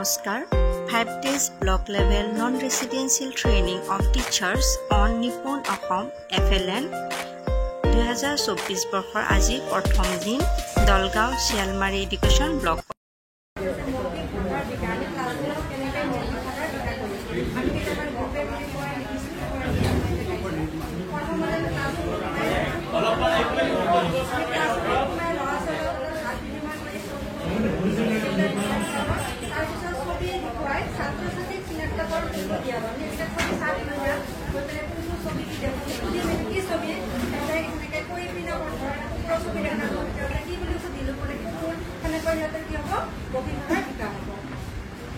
Namaskar. 5 days block level non-residential training of teachers on Nippon Ahom FLN 2024 বৰ্ষৰ আজি প্ৰথম দিন দলগাঁও শিয়ালমাৰী এডুকেশ্যন ব্লক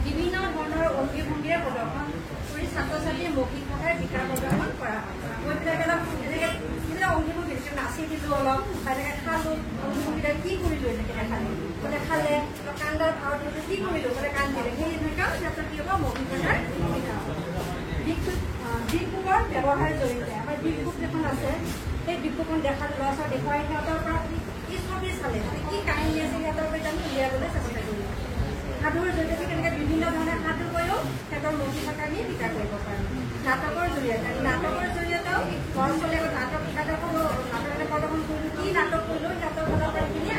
বিভিন্ন ধৰণৰ অংগীভংগীৰে প্ৰদৰ্শন কৰি ছাত্ৰ ছাত্ৰীয়ে মৌখিক ভাষাৰ বিকাশ প্ৰদৰ্শন কৰা হয়। এইবিলাক অংগীভংগী নাচি দিলোঁ অলপ এনেকৈ খালোঁ অংগীভংগীৰে কি কৰিলোঁ এনেকৈ দেখালোঁ বোলে খালে কান্দাত আৰু কি কৰিলোঁ বোলে কান্দিলে সেই এনেকুৱা ক্ষেত্ৰত কি হ'ব মৌখিক ভাষাৰ বিকাশ দিশবুকৰ ব্যৱহাৰ জড়িত আমাৰ দিশবুক এখন আছে সেই দিশবুকখন দেখাত ল'ৰা ছোৱালী দেখুৱাই সিহঁতৰ পৰা কি ছবি চালে কি কাহিনী আছে সিহঁতৰ পৰা আমি উলিয়াবলৈ চেষ্টা কৰিলোঁ। সাধুৰ জৰিয়তে কেনেকৈ বিভিন্ন ধৰণে সাধু কৈও সিহঁতৰ মৌখিক ভাষা আমি বিকাশ কৰিব পাৰোঁ। নাটকৰ জৰিয়তে নাটকৰ জৰিয়তেও ল'ৰা ছোৱালীয়ে নাটক প্ৰদৰ্শন কৰিলোঁ কি নাটক কৰিলোঁ সিহঁতৰ ফালৰ পৰা এইখিনি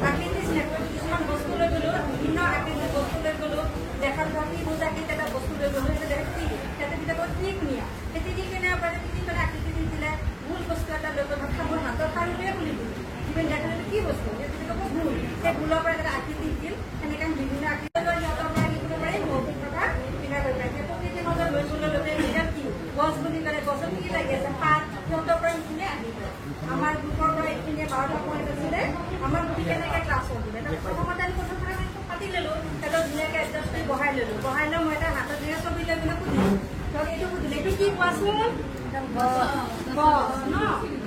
প্ৰাকৃতিক কিছুমান বস্তু লৈ গ'লোঁ বিভিন্ন আকৃতিক বস্তু লৈ গ'লোঁ দেখাত কি বুজাকৃত এটা বস্তু লৈ গ'লোঁ সিহঁতে বিলাকত কি ধুনীয়া খেতি দি কেনে পাৰে কি মানে আকৃতি দি দিলে ভুল বস্তু এটা লৈ গ'ল খাবৰ হাতৰ সাৰুৱে বুলি দিলোঁ ইভেন দেখালে কি বস্তু ক'ব ভুল সেই ভুলৰ পৰা এটা আকৃতি দিল সেনেকৈ বিভিন্ন আকৃতি লৈ সিহঁতৰ পৰা কি কৰিব পাৰি মৌখিক ভাষা বিকাশ কৰিব পাৰি প্ৰকৃতিৰ মাজত লৈ গ'লে নিজৰ কি গছ বুলি ক'লে গছত কি লাগি আছে পাত সিহঁতৰ পৰা এইখিনিয়ে আহি যায় আমাৰ গ্ৰুপৰ পৰা এইখিনিয়ে 12টা পইণ্ট আছিলে আমাৰ গোটেই কেনেকৈ ক্লাছ হ'ব প্ৰথমতে আমি প্ৰথম পৰা পাতি ল'লোঁ সিহঁতক ধুনীয়াকৈ এডজাষ্ট কৰি বহাই ল'লোঁ বহাই লৈ মই এটা হাতত ধুনীয়া ছবি লৈ পিনে সুধিলোঁ এইটো সুধিলে এইটো কি কোৱাচোন গছ ন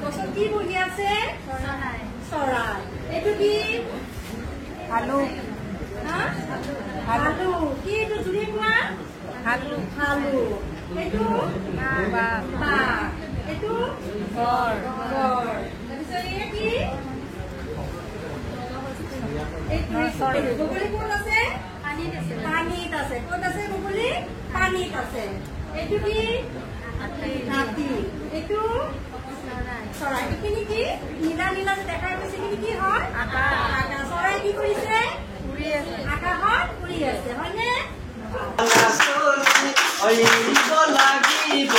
গছত কি বহি আছে চৰাই এইটো কি আলু আলু কি এইটো জুৰি পোৱা আলু আলু এইটো বাঘ এইটো ঘৰ তাৰপিছত এই কি বগলী ক'ত আছে পানীত আছে ক'ত আছে বগলী পানীত আছে এইটো কি হাতী এইটো চৰাই এইখিনি কি নীলা নীলা দেখাই গৈছে এইখিনি কি হয় আকাশ চৰাই কি কৰিছে আকাশত উৰি আছে হয়নে লাগিব